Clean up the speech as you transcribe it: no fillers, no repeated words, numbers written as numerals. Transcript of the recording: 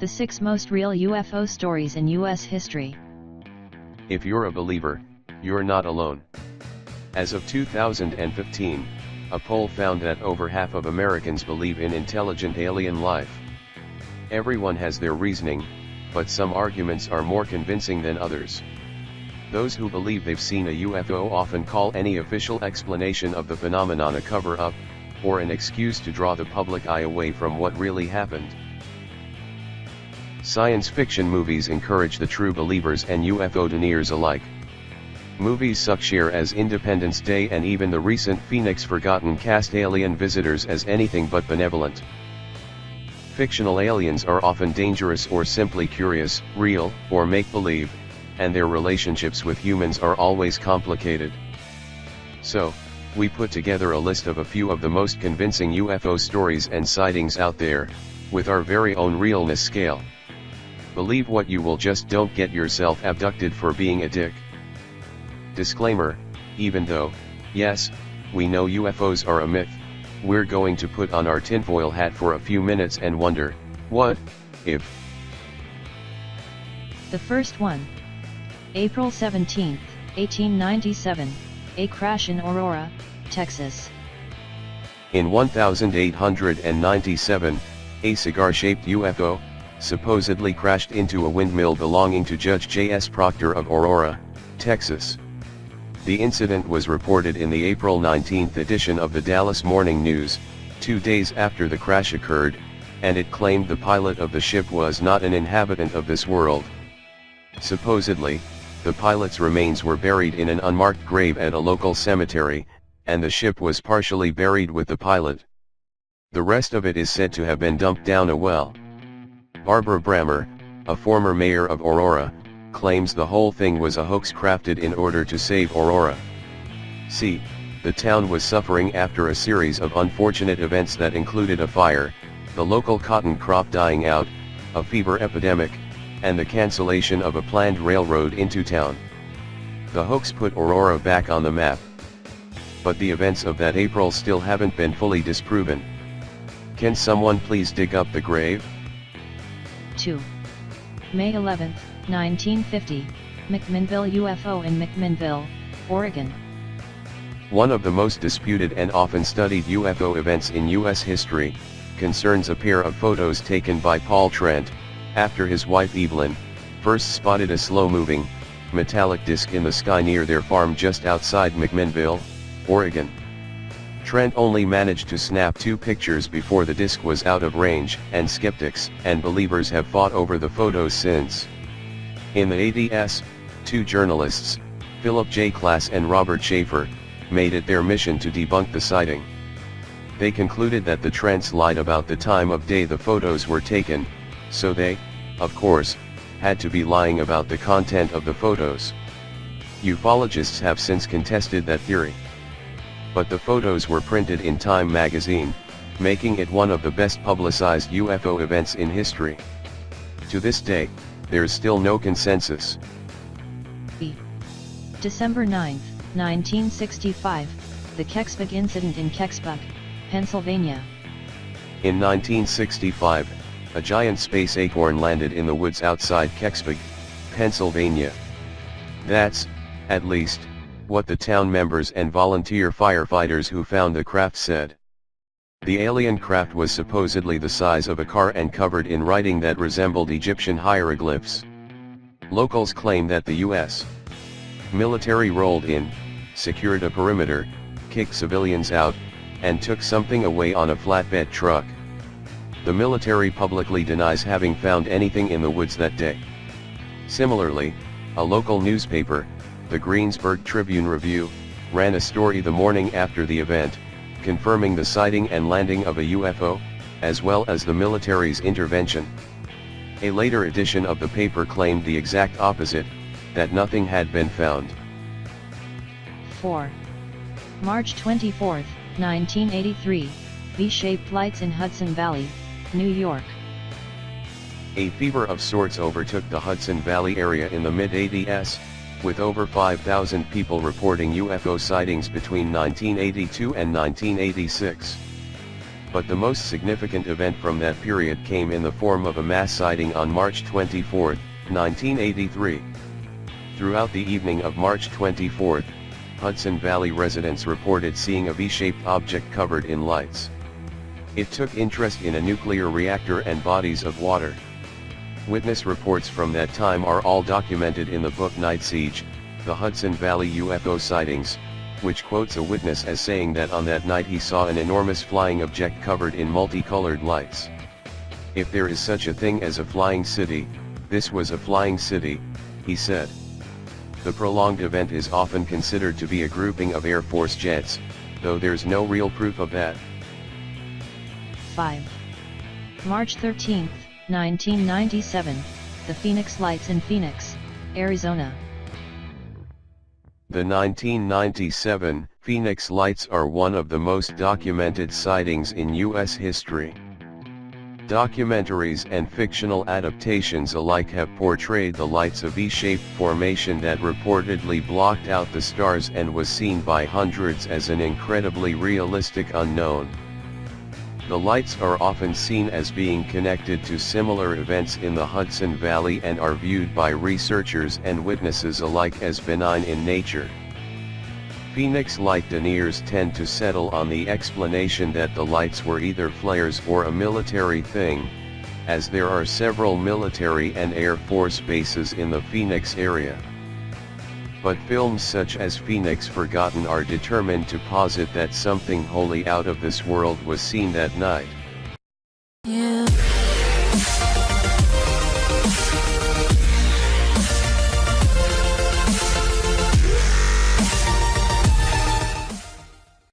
The 6 most real UFO stories in U.S. history. If you're a believer, you're not alone. As of 2015, a poll found that over half of Americans believe in intelligent alien life. Everyone has their reasoning, but some arguments are more convincing than others. Those who believe they've seen a UFO often call any official explanation of the phenomenon a cover-up, or an excuse to draw the public eye away from what really happened. Science fiction movies encourage the true believers and UFO deniers alike. Movies such as Independence Day and even the recent Phoenix Forgotten cast alien visitors as anything but benevolent. Fictional aliens are often dangerous or simply curious, real, or make-believe, and their relationships with humans are always complicated. So, we put together a list of a few of the most convincing UFO stories and sightings out there, with our very own realness scale. Believe what you will, just don't get yourself abducted for being a dick. Disclaimer: even though, yes, we know UFOs are a myth, we're going to put on our tinfoil hat for a few minutes and wonder, what if? The first one. April 17, 1897, a crash in Aurora, Texas. In 1897, a cigar-shaped UFO supposedly crashed into a windmill belonging to Judge J.S. Proctor of Aurora, Texas. The incident was reported in the April 19 edition of the Dallas Morning News, 2 days after the crash occurred, and it claimed the pilot of the ship was not an inhabitant of this world. Supposedly, the pilot's remains were buried in an unmarked grave at a local cemetery, and the ship was partially buried with the pilot. The rest of it is said to have been dumped down a well. Barbara Brammer, a former mayor of Aurora, claims the whole thing was a hoax crafted in order to save Aurora. See, the town was suffering after a series of unfortunate events that included a fire, the local cotton crop dying out, a fever epidemic, and the cancellation of a planned railroad into town. The hoax put Aurora back on the map. But the events of that April still haven't been fully disproven. Can someone please dig up the grave? 2. May 11, 1950, McMinnville UFO in McMinnville, Oregon. One of the most disputed and often studied UFO events in U.S. history, concerns a pair of photos taken by Paul Trent, after his wife Evelyn first spotted a slow-moving, metallic disc in the sky near their farm just outside McMinnville, Oregon. Trent only managed to snap 2 pictures before the disc was out of range, and skeptics and believers have fought over the photos since. In the 80s, 2 journalists, Philip J. Klass and Robert Schaefer, made it their mission to debunk the sighting. They concluded that the Trents lied about the time of day the photos were taken, so they, of course, had to be lying about the content of the photos. Ufologists have since contested that theory. But the photos were printed in Time magazine, making it one of the best publicized UFO events in history. To this day, there's still no consensus. December 9, 1965, the Kecksburg incident in Kecksburg, Pennsylvania. In 1965, a giant space acorn landed in the woods outside Kecksburg, Pennsylvania. That's, at least, what the town members and volunteer firefighters who found the craft said. The alien craft was supposedly the size of a car and covered in writing that resembled Egyptian hieroglyphs. Locals claim that the U.S. military rolled in, secured a perimeter, kicked civilians out, and took something away on a flatbed truck. The military publicly denies having found anything in the woods that day. Similarly, a local newspaper, the Greensburg Tribune-Review, ran a story the morning after the event, confirming the sighting and landing of a UFO, as well as the military's intervention. A later edition of the paper claimed the exact opposite, that nothing had been found. 4. March 24, 1983, V-shaped lights in Hudson Valley, New York. A fever of sorts overtook the Hudson Valley area in the mid-80s, with over 5,000 people reporting UFO sightings between 1982 and 1986. but the most significant event from that period came in the form of a mass sighting on March 24, 1983. Throughout the evening of March 24, Hudson Valley residents reported seeing a V-shaped object covered in lights. It took interest in a nuclear reactor and bodies of water. Witness reports from that time are all documented in the book Night Siege, The Hudson Valley UFO Sightings, which quotes a witness as saying that on that night he saw an enormous flying object covered in multicolored lights. If there is such a thing as a flying city, this was a flying city, he said. The prolonged event is often considered to be a grouping of Air Force jets, though there's no real proof of that. 5. March 13, 1997, the Phoenix Lights in Phoenix, Arizona. The 1997 Phoenix Lights are one of the most documented sightings in U.S. history. Documentaries and fictional adaptations alike have portrayed the lights a V-shaped formation that reportedly blocked out the stars and was seen by hundreds as an incredibly realistic unknown. The lights are often seen as being connected to similar events in the Hudson Valley and are viewed by researchers and witnesses alike as benign in nature. Phoenix light deniers tend to settle on the explanation that the lights were either flares or a military thing, as there are several military and Air Force bases in the Phoenix area. But films such as Phoenix Forgotten are determined to posit that something wholly out of this world was seen that night.